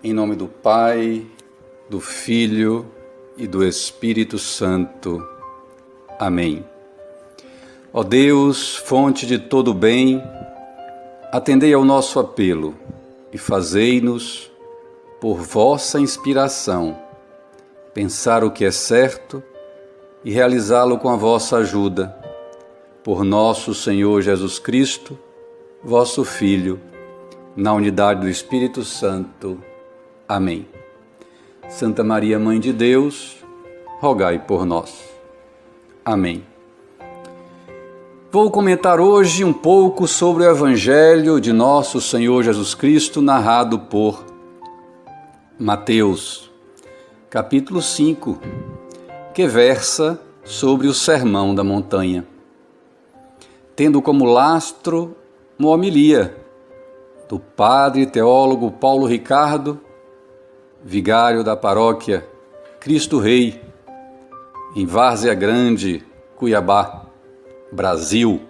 Em nome do Pai, do Filho e do Espírito Santo. Amém. Ó Deus, fonte de todo bem, atendei ao nosso apelo e fazei-nos, por vossa inspiração, pensar o que é certo e realizá-lo com a vossa ajuda. Por nosso Senhor Jesus Cristo, vosso Filho, na unidade do Espírito Santo. Amém. Santa Maria, Mãe de Deus, rogai por nós. Amém. Vou comentar hoje um pouco sobre o Evangelho de nosso Senhor Jesus Cristo, narrado por Mateus, capítulo 5, que versa sobre o Sermão da Montanha, tendo como lastro uma homilia do padre e teólogo Paulo Ricardo, vigário da paróquia Cristo Rei, em Várzea Grande, Cuiabá, Brasil.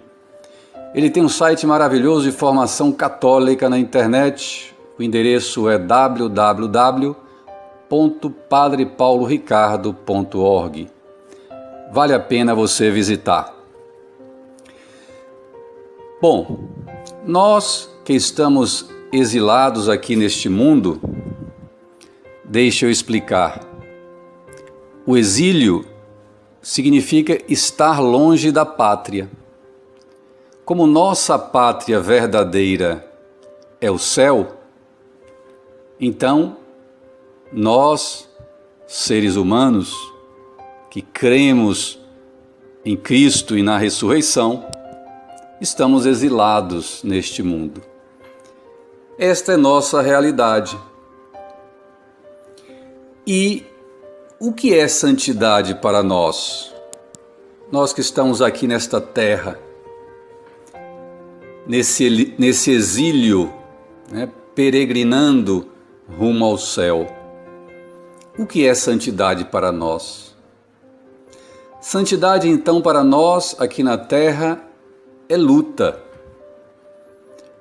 Ele tem um site maravilhoso de formação católica na internet. O endereço é www.padrepauloricardo.org. Vale a pena você visitar. Bom, nós que estamos exilados aqui neste mundo, deixa eu explicar. O exílio significa estar longe da pátria. Como nossa pátria verdadeira é o céu, então nós, seres humanos, que cremos em Cristo e na ressurreição, estamos exilados neste mundo. Esta é nossa realidade. E o que é santidade para nós? Nós que estamos aqui nesta terra, nesse exílio, peregrinando rumo ao céu. O que é santidade para nós? Santidade, então, para nós aqui na terra é luta.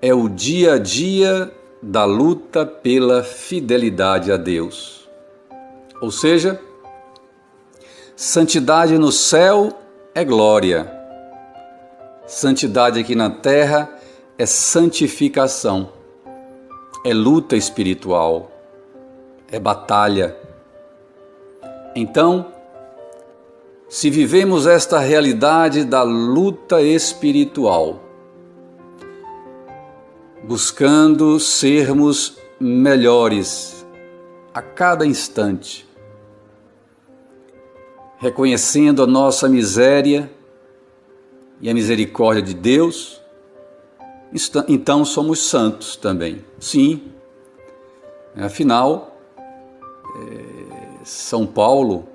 É o dia a dia da luta pela fidelidade a Deus. Ou seja, santidade no céu é glória. Santidade aqui na terra é santificação. É luta espiritual. É batalha. Então, se vivemos esta realidade da luta espiritual, buscando sermos melhores a cada instante, reconhecendo a nossa miséria e a misericórdia de Deus, então somos santos também. Sim, afinal, São Paulo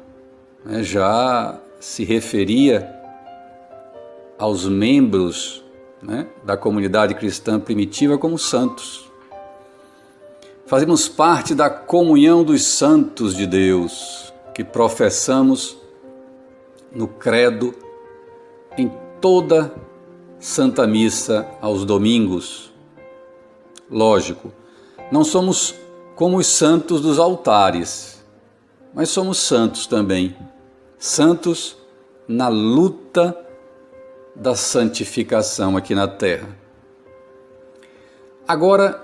já se referia aos membros da comunidade cristã primitiva como santos. Fazemos parte da comunhão dos santos de Deus, que professamos no credo em toda Santa Missa aos domingos. Lógico, não somos como os santos dos altares, mas somos santos também. Santos na luta da santificação aqui na terra. Agora,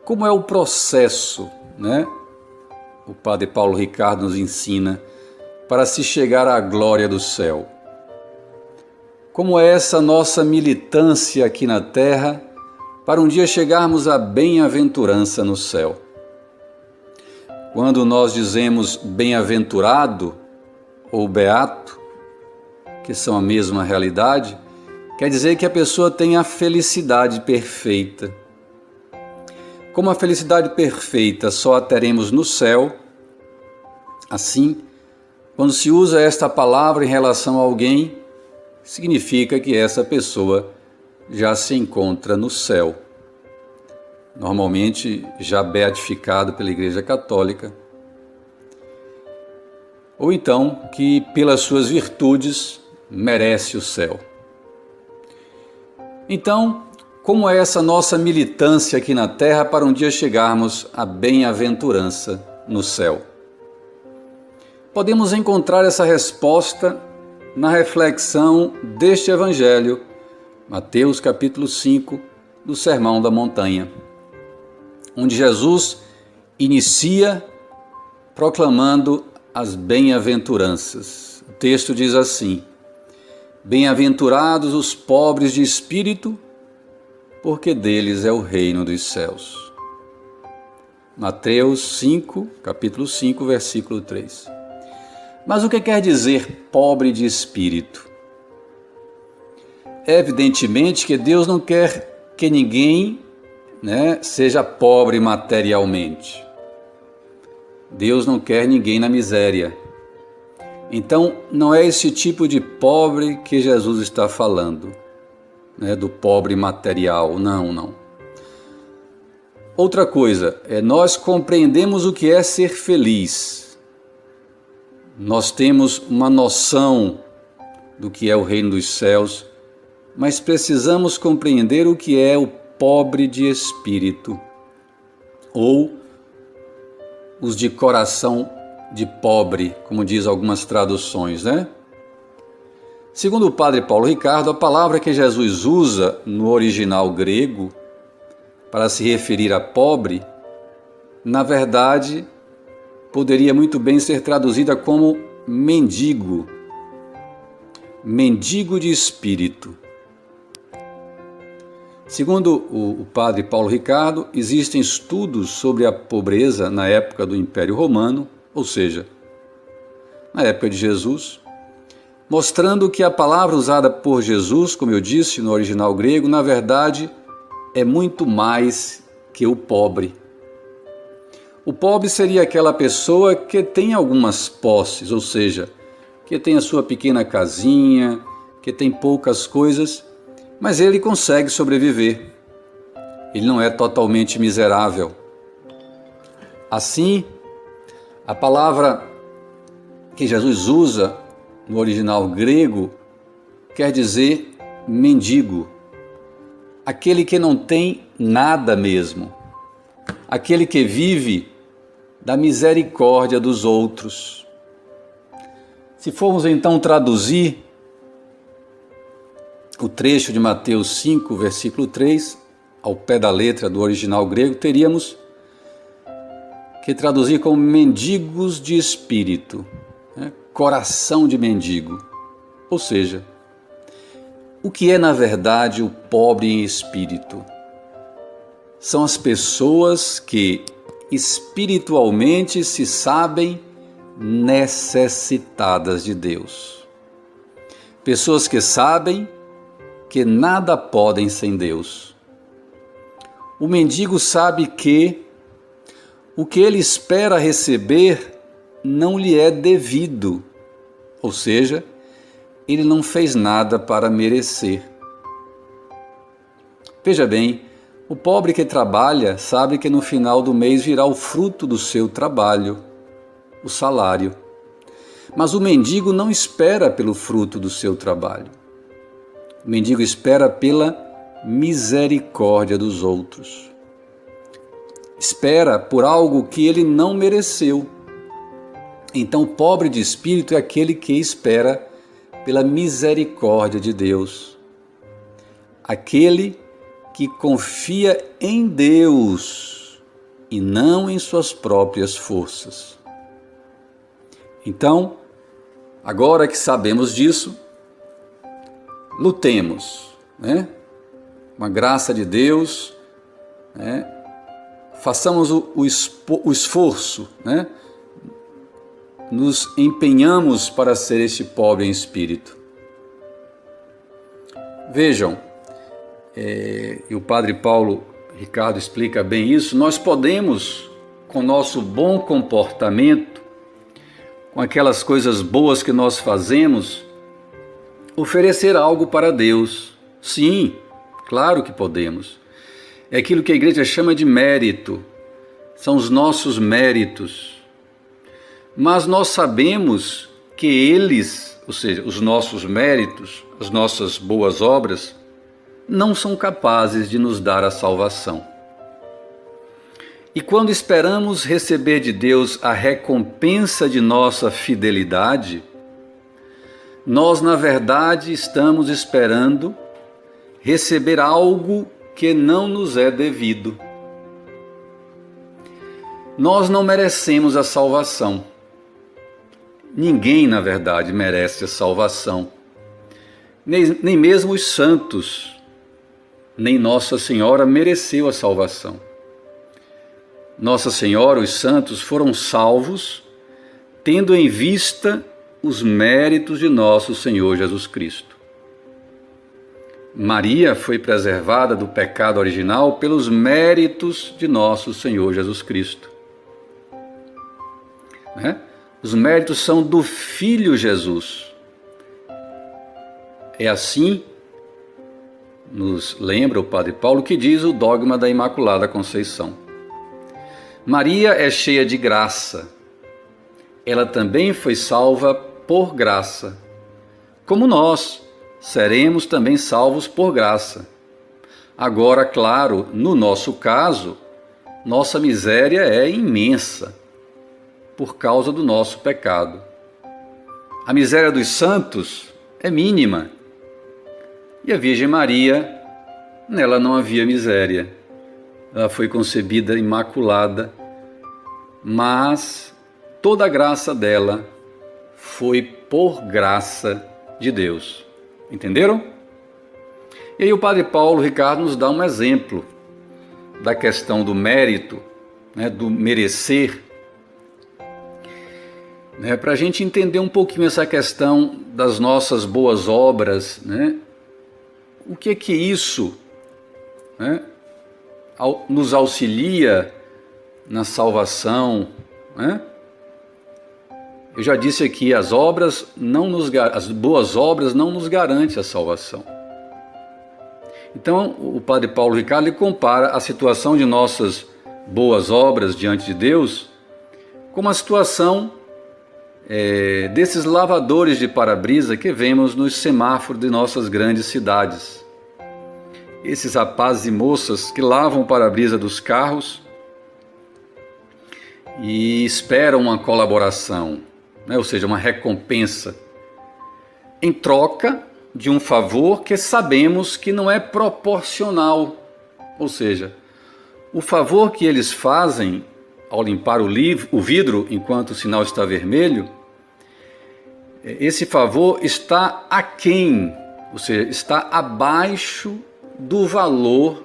como é o processo, O Padre Paulo Ricardo nos ensina para se chegar à glória do céu. Como é essa nossa militância aqui na terra para um dia chegarmos à bem-aventurança no céu? Quando nós dizemos bem-aventurado ou beato, que são a mesma realidade, quer dizer que a pessoa tem a felicidade perfeita. Como a felicidade perfeita só a teremos no céu, assim, quando se usa esta palavra em relação a alguém, significa que essa pessoa já se encontra no céu. Normalmente já beatificado pela Igreja Católica, ou então que pelas suas virtudes merece o céu. Então, como é essa nossa militância aqui na terra para um dia chegarmos à bem-aventurança no céu? Podemos encontrar essa resposta na reflexão deste Evangelho, Mateus capítulo 5, do Sermão da Montanha, onde Jesus inicia proclamando as bem-aventuranças. O texto diz assim: bem-aventurados os pobres de espírito, porque deles é o reino dos céus. Mateus 5, capítulo 5, versículo 3. Mas o que quer dizer pobre de espírito? Evidentemente que Deus não quer que ninguém, seja pobre materialmente. Deus não quer ninguém na miséria. Então, não é esse tipo de pobre que Jesus está falando, do pobre material, não. Outra coisa, nós compreendemos o que é ser feliz. Nós temos uma noção do que é o reino dos céus, mas precisamos compreender o que é o pobre de espírito, ou os de coração de pobre, como diz algumas traduções, Segundo o padre Paulo Ricardo, a palavra que Jesus usa no original grego para se referir a pobre, na verdade, poderia muito bem ser traduzida como mendigo, mendigo de espírito. Segundo o padre Paulo Ricardo, existem estudos sobre a pobreza na época do Império Romano, ou seja, na época de Jesus, mostrando que a palavra usada por Jesus, como eu disse no original grego, na verdade é muito mais que o pobre. O pobre seria aquela pessoa que tem algumas posses, ou seja, que tem a sua pequena casinha, que tem poucas coisas, mas ele consegue sobreviver. Ele não é totalmente miserável. Assim, a palavra que Jesus usa no original grego quer dizer mendigo, aquele que não tem nada mesmo, aquele que vive da misericórdia dos outros. Se formos então traduzir o trecho de Mateus 5, versículo 3, ao pé da letra do original grego, teríamos que traduzir como mendigos de espírito, coração de mendigo. Ou seja, o que é na verdade o pobre em espírito? São as pessoas que espiritualmente se sabem necessitadas de Deus. Pessoas que sabem que nada podem sem Deus. O mendigo sabe que o que ele espera receber não lhe é devido, ou seja, ele não fez nada para merecer. Veja bem, o pobre que trabalha sabe que no final do mês virá o fruto do seu trabalho, o salário. Mas o mendigo não espera pelo fruto do seu trabalho. O mendigo espera pela misericórdia dos outros. Espera por algo que ele não mereceu. Então, o pobre de espírito é aquele que espera pela misericórdia de Deus. Aquele que confia em Deus e não em suas próprias forças. Então, agora que sabemos disso, lutemos, com a graça de Deus, façamos o esforço, nos empenhamos para ser este pobre em espírito. Vejam, e o padre Paulo Ricardo explica bem isso, nós podemos, com nosso bom comportamento, com aquelas coisas boas que nós fazemos, oferecer algo para Deus. Sim, claro que podemos. É aquilo que a igreja chama de mérito, são os nossos méritos. Mas nós sabemos que eles, ou seja, os nossos méritos, as nossas boas obras, não são capazes de nos dar a salvação. E quando esperamos receber de Deus a recompensa de nossa fidelidade, nós, na verdade, estamos esperando receber algo que não nos é devido. Nós não merecemos a salvação. Ninguém, na verdade, merece a salvação. Nem mesmo os santos, nem Nossa Senhora mereceu a salvação. Nossa Senhora, os santos foram salvos, tendo em vista os méritos de nosso Senhor Jesus Cristo. Maria foi preservada do pecado original pelos méritos de nosso Senhor Jesus Cristo. Os méritos são do Filho Jesus. É assim, nos lembra o Padre Paulo, que diz o dogma da Imaculada Conceição. Maria é cheia de graça. Ela também foi salva por graça. Como nós, seremos também salvos por graça. Agora, claro, no nosso caso, nossa miséria é imensa por causa do nosso pecado. A miséria dos santos é mínima. E a Virgem Maria, nela não havia miséria. Ela foi concebida imaculada, mas toda a graça dela foi por graça de Deus. Entenderam? E aí o Padre Paulo Ricardo nos dá um exemplo da questão do mérito, do merecer, para a gente entender um pouquinho essa questão das nossas boas obras, o que é que isso nos auxilia na salvação, Eu já disse aqui, as boas obras não nos garantem a salvação. Então, o Padre Paulo Ricardo ele compara a situação de nossas boas obras diante de Deus com a situação desses lavadores de para-brisa que vemos nos semáforos de nossas grandes cidades. Esses rapazes e moças que lavam o para-brisa dos carros e esperam uma colaboração, ou seja, uma recompensa, em troca de um favor que sabemos que não é proporcional. Ou seja, o favor que eles fazem ao limpar o vidro enquanto o sinal está vermelho, esse favor está aquém, ou seja, está abaixo do valor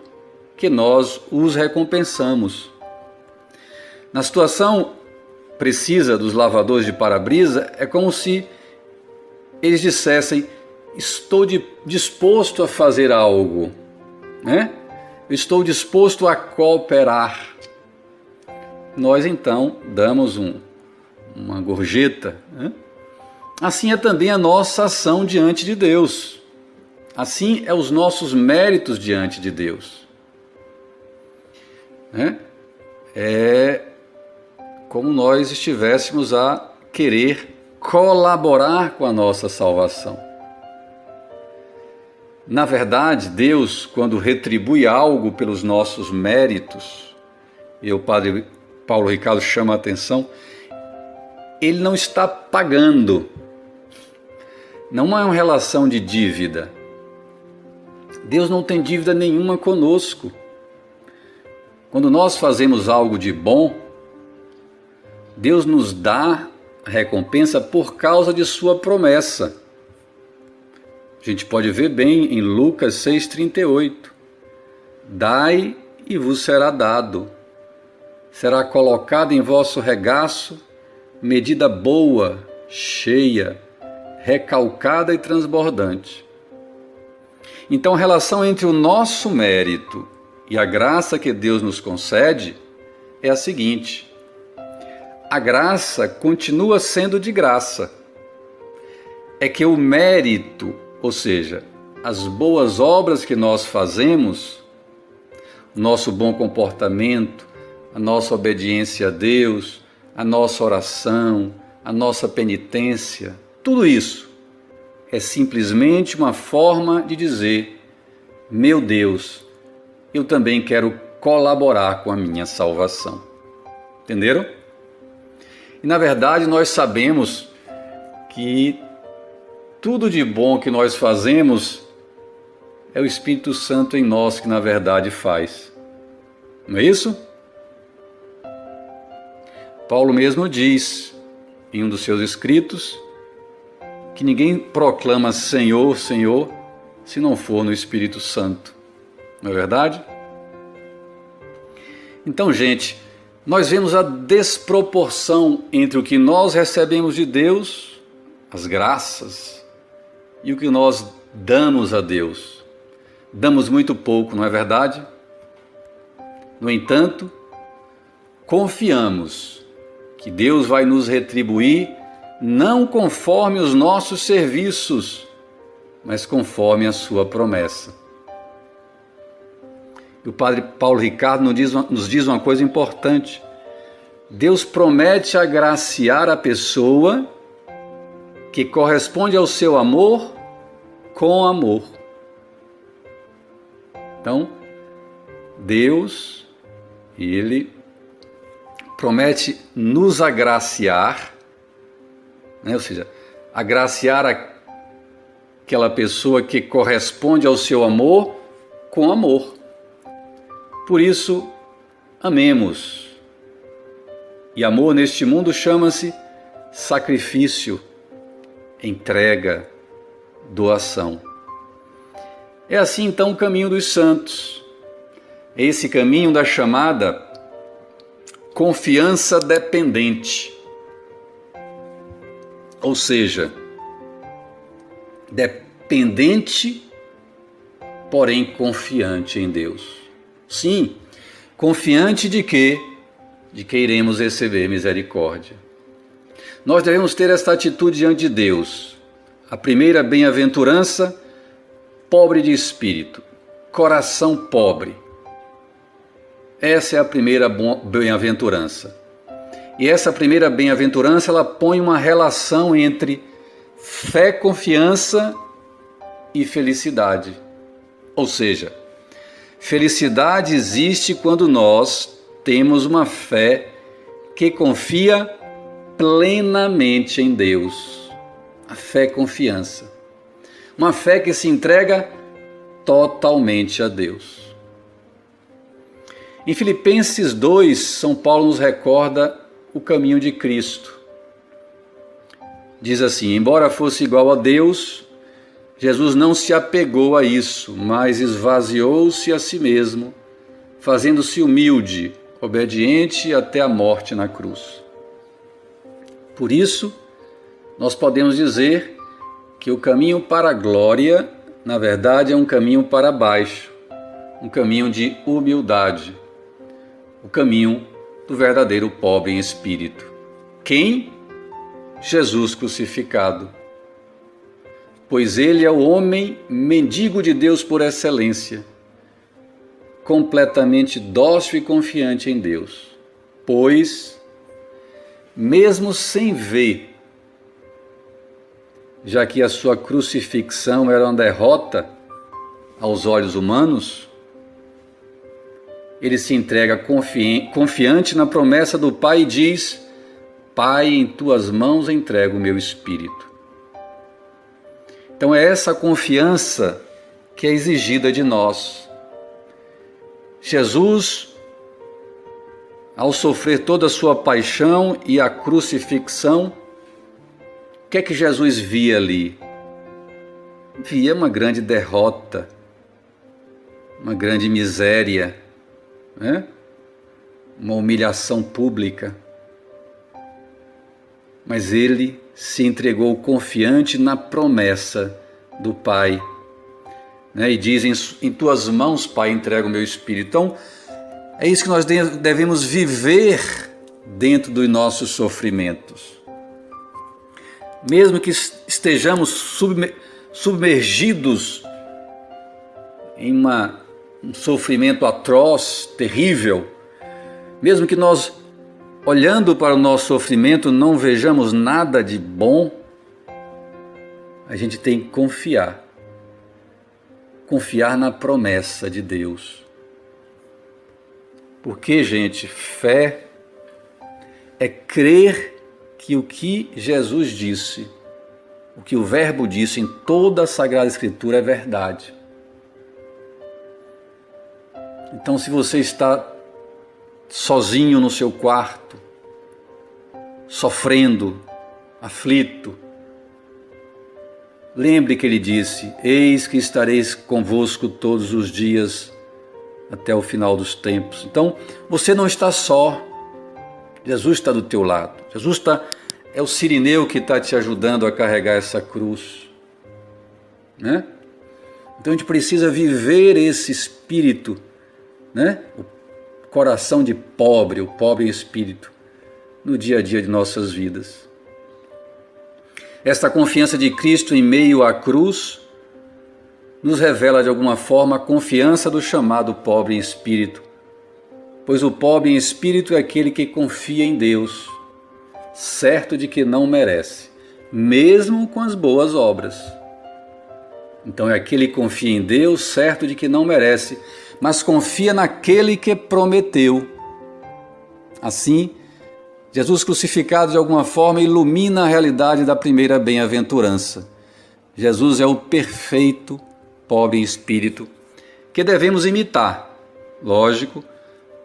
que nós os recompensamos. Na situação precisa dos lavadores de para-brisa, é como se eles dissessem: estou disposto a fazer algo, estou disposto a cooperar. Nós então damos uma gorjeta. Assim é também a nossa ação diante de Deus. Assim é os nossos méritos diante de Deus. É como nós estivéssemos a querer colaborar com a nossa salvação. Na verdade, Deus, quando retribui algo pelos nossos méritos, e o Padre Paulo Ricardo chama a atenção, Ele não está pagando. Não é uma relação de dívida. Deus não tem dívida nenhuma conosco. Quando nós fazemos algo de bom, Deus nos dá a recompensa por causa de sua promessa. A gente pode ver bem em Lucas 6,38. Dai e vos será dado. Será colocado em vosso regaço medida boa, cheia, recalcada e transbordante. Então a relação entre o nosso mérito e a graça que Deus nos concede é a seguinte: a graça continua sendo de graça. É que o mérito, ou seja, as boas obras que nós fazemos, nosso bom comportamento, a nossa obediência a Deus, a nossa oração, a nossa penitência, tudo isso é simplesmente uma forma de dizer meu Deus, eu também quero colaborar com a minha salvação. Entenderam? E na verdade nós sabemos que tudo de bom que nós fazemos é o Espírito Santo em nós que na verdade faz. Não é isso? Paulo mesmo diz em um dos seus escritos que ninguém proclama Senhor, Senhor, se não for no Espírito Santo. Não é verdade? Então, gente, nós vemos a desproporção entre o que nós recebemos de Deus, as graças, e o que nós damos a Deus. Damos muito pouco, não é verdade? No entanto, confiamos que Deus vai nos retribuir não conforme os nossos serviços, mas conforme a sua promessa. E o padre Paulo Ricardo nos diz uma coisa importante. Deus promete agraciar a pessoa que corresponde ao seu amor com amor. Então, Deus, Ele promete nos agraciar, né? Ou seja, agraciar aquela pessoa que corresponde ao seu amor com amor. Por isso, amemos. E amor neste mundo chama-se sacrifício, entrega, doação. É assim então o caminho dos santos. É esse caminho da chamada confiança dependente. Ou seja, dependente, porém confiante em Deus. Sim, confiante de quê? De que iremos receber misericórdia. Nós devemos ter esta atitude diante de Deus. A primeira bem-aventurança, pobre de espírito, coração pobre. Essa é a primeira bem-aventurança. E essa primeira bem-aventurança, ela põe uma relação entre fé, confiança e felicidade. Ou seja, felicidade existe quando nós temos uma fé que confia plenamente em Deus. A fé é confiança. Uma fé que se entrega totalmente a Deus. Em Filipenses 2, São Paulo nos recorda o caminho de Cristo. Diz assim: embora fosse igual a Deus, Jesus não se apegou a isso, mas esvaziou-se a si mesmo, fazendo-se humilde, obediente até a morte na cruz. Por isso, nós podemos dizer que o caminho para a glória, na verdade, é um caminho para baixo, um caminho de humildade, o caminho do verdadeiro pobre em espírito. Quem? Jesus crucificado. Pois ele é o homem mendigo de Deus por excelência, completamente dócil e confiante em Deus. Pois, mesmo sem ver, já que a sua crucifixão era uma derrota aos olhos humanos, ele se entrega confiante na promessa do Pai e diz: Pai, em tuas mãos entrego o meu espírito. Então é essa confiança que é exigida de nós. Jesus, ao sofrer toda a sua paixão e a crucifixão, o que é que Jesus via ali? Via uma grande derrota, uma grande miséria, né? Uma humilhação pública. Mas ele se entregou confiante na promessa do Pai, né? E diz: em tuas mãos, Pai, entrego o meu espírito. Então, é isso que nós devemos viver dentro dos nossos sofrimentos. Mesmo que estejamos submergidos em um sofrimento atroz, terrível, mesmo que nós, olhando para o nosso sofrimento, não vejamos nada de bom, a gente tem que confiar confiar na promessa de Deus. Porque, gente, fé é crer que o que Jesus disse, o que o Verbo disse em toda a Sagrada Escritura é verdade. Então, se você está sozinho no seu quarto, sofrendo, aflito, lembre que ele disse: eis que estareis convosco todos os dias até o final dos tempos. Então, você não está só. Jesus está do teu lado. Jesus é o sirineu que está te ajudando a carregar essa cruz, né? Então a gente precisa viver esse espírito, né? O coração de pobre, o pobre em espírito, no dia a dia de nossas vidas. Esta confiança de Cristo em meio à cruz nos revela de alguma forma a confiança do chamado pobre em espírito, pois o pobre em espírito é aquele que confia em Deus, certo de que não merece, mesmo com as boas obras. Então é aquele que confia em Deus, certo de que não merece, mas confia naquele que prometeu. Assim, Jesus crucificado de alguma forma ilumina a realidade da primeira bem-aventurança. Jesus é o perfeito pobre em espírito que devemos imitar, lógico,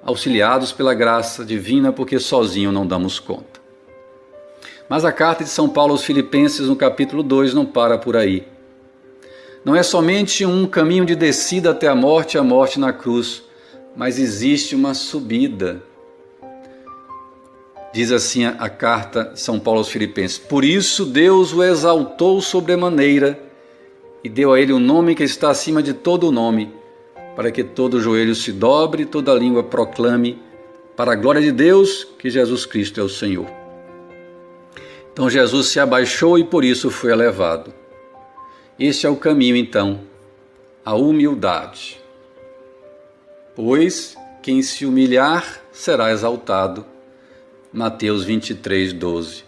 auxiliados pela graça divina, porque sozinho não damos conta. Mas a carta de São Paulo aos Filipenses, no capítulo 2, não para por aí. Não é somente um caminho de descida até a morte na cruz, mas existe uma subida. Diz assim a carta de São Paulo aos Filipenses: por isso Deus o exaltou sobremaneira e deu a ele um nome que está acima de todo nome, para que todo joelho se dobre e toda língua proclame, para a glória de Deus, que Jesus Cristo é o Senhor. Então Jesus se abaixou e por isso foi elevado. Este é o caminho, então, a humildade. Pois quem se humilhar será exaltado. Mateus 23, 12.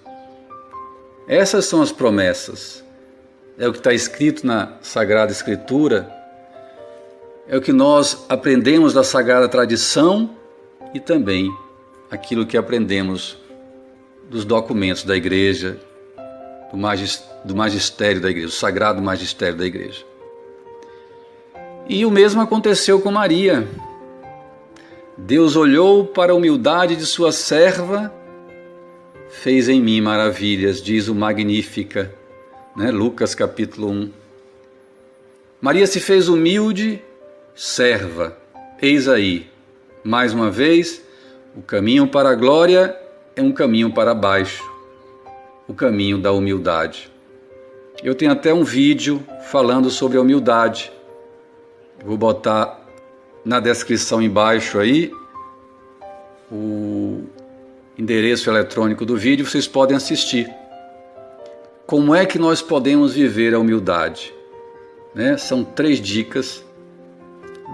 Essas são as promessas. É o que está escrito na Sagrada Escritura, é o que nós aprendemos da Sagrada Tradição e também aquilo que aprendemos dos documentos da Igreja, do magistério da Igreja, do Sagrado Magistério da Igreja. E o mesmo aconteceu com Maria. Deus olhou para a humildade de sua serva, fez em mim maravilhas, diz o Magnífica, Lucas capítulo 1. Maria se fez humilde, serva. Eis aí, mais uma vez, o caminho para a glória é um caminho para baixo, o caminho da humildade. Eu tenho até um vídeo falando sobre a humildade. Vou botar na descrição embaixo aí o endereço eletrônico do vídeo, vocês podem assistir. Como é que nós podemos viver a humildade? São 3 dicas,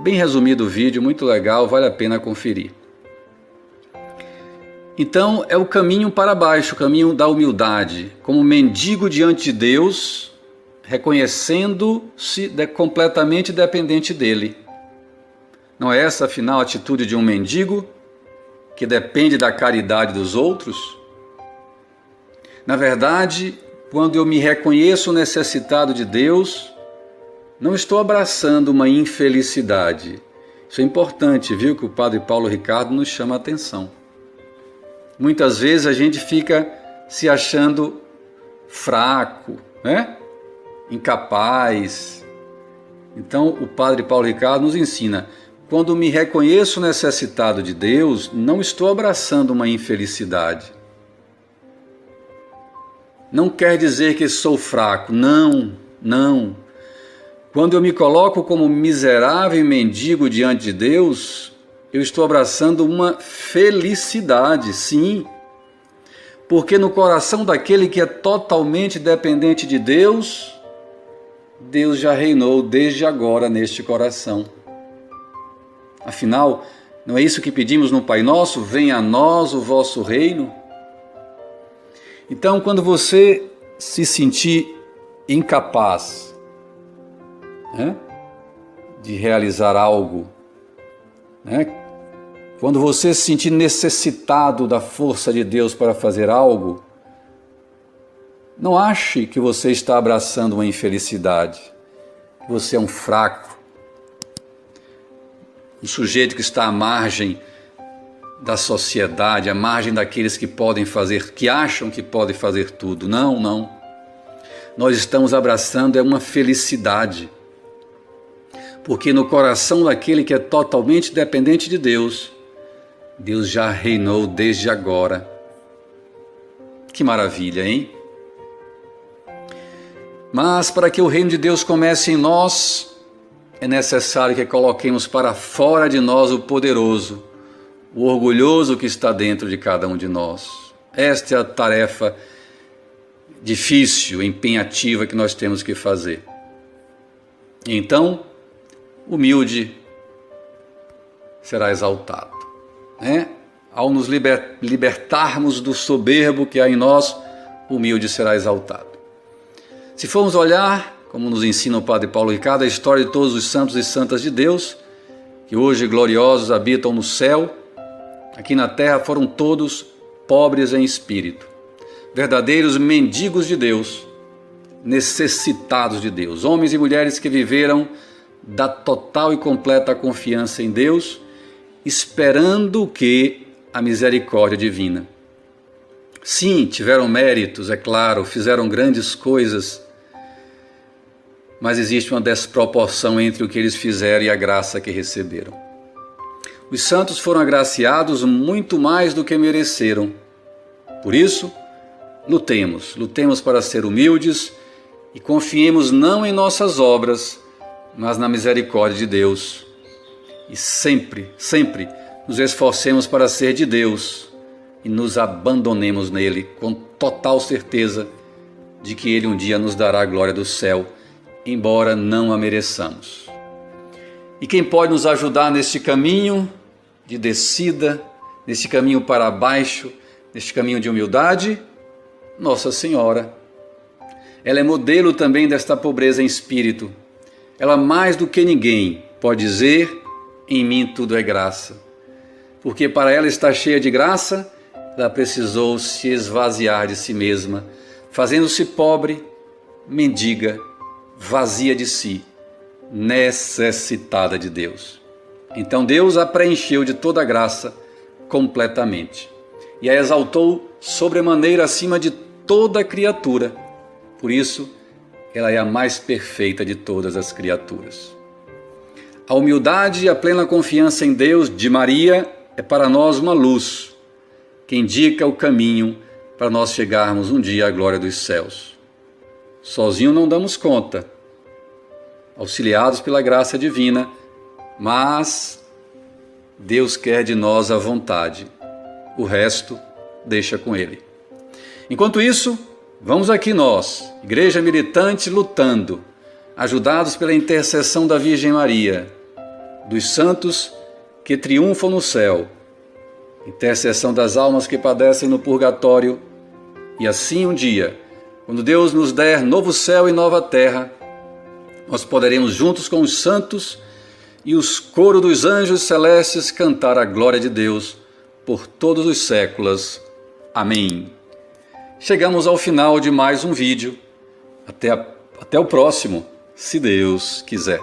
bem resumido o vídeo, muito legal, vale a pena conferir. Então é o caminho para baixo, o caminho da humildade, como mendigo diante de Deus, reconhecendo-se completamente dependente dele. Não é essa, afinal, a atitude de um mendigo que depende da caridade dos outros? Na verdade, quando eu me reconheço necessitado de Deus, não estou abraçando uma infelicidade. Isso é importante, viu, que o Padre Paulo Ricardo nos chama a atenção. Muitas vezes a gente fica se achando fraco, incapaz. Então o Padre Paulo Ricardo nos ensina: quando me reconheço necessitado de Deus, não estou abraçando uma infelicidade. Não quer dizer que sou fraco, não. Quando eu me coloco como miserável e mendigo diante de Deus, eu estou abraçando uma felicidade, sim. Porque no coração daquele que é totalmente dependente de Deus, Deus já reinou desde agora neste coração. Afinal, não é isso que pedimos no Pai Nosso? Venha a nós o vosso reino. Então, quando você se sentir incapaz, de realizar algo, né? Quando você se sentir necessitado da força de Deus para fazer algo, não ache que você está abraçando uma infelicidade, que você é um fraco, um sujeito que está à margem da sociedade, à margem daqueles que podem fazer, que acham que podem fazer tudo. Não, não. Nós estamos abraçando uma felicidade, porque no coração daquele que é totalmente dependente de Deus, Deus já reinou desde agora. Que maravilha, hein? Mas para que o reino de Deus comece em nós, é necessário que coloquemos para fora de nós o poderoso, o orgulhoso que está dentro de cada um de nós. Esta é a tarefa difícil, empenhativa que nós temos que fazer. Então, humilde será exaltado, né? Ao nos libertarmos do soberbo que há em nós, o humilde será exaltado. Se formos olhar, como nos ensina o Padre Paulo Ricardo, a história de todos os santos e santas de Deus, que hoje gloriosos habitam no céu, aqui na terra foram todos pobres em espírito, verdadeiros mendigos de Deus, necessitados de Deus, homens e mulheres que viveram da total e completa confiança em Deus, esperando o que? A misericórdia divina. Sim, tiveram méritos, é claro, fizeram grandes coisas, mas existe uma desproporção entre o que eles fizeram e a graça que receberam. Os santos foram agraciados muito mais do que mereceram. Por isso, lutemos para ser humildes e confiemos não em nossas obras, mas na misericórdia de Deus. E sempre, sempre nos esforcemos para ser de Deus e nos abandonemos nele com total certeza de que ele um dia nos dará a glória do céu, embora não a mereçamos. E quem pode nos ajudar neste caminho de descida, neste caminho para baixo, neste caminho de humildade? Nossa Senhora. Ela é modelo também desta pobreza em espírito. Ela mais do que ninguém pode dizer: em mim tudo é graça. Porque para ela estar cheia de graça, ela precisou se esvaziar de si mesma, fazendo-se pobre, mendiga, vazia de si, necessitada de Deus. Então Deus a preencheu de toda a graça completamente e a exaltou sobremaneira acima de toda criatura. Por isso, ela é a mais perfeita de todas as criaturas. A humildade e a plena confiança em Deus de Maria é para nós uma luz que indica o caminho para nós chegarmos um dia à glória dos céus. Sozinho não damos conta, auxiliados pela graça divina, mas Deus quer de nós a vontade, o resto deixa com Ele. Enquanto isso, vamos aqui nós, igreja militante, lutando, ajudados pela intercessão da Virgem Maria, dos santos que triunfam no céu, intercessão das almas que padecem no purgatório, e assim um dia, quando Deus nos der novo céu e nova terra, nós poderemos juntos com os santos e os coros dos anjos celestes cantar a glória de Deus por todos os séculos. Amém. Chegamos ao final de mais um vídeo. Até o próximo, se Deus quiser.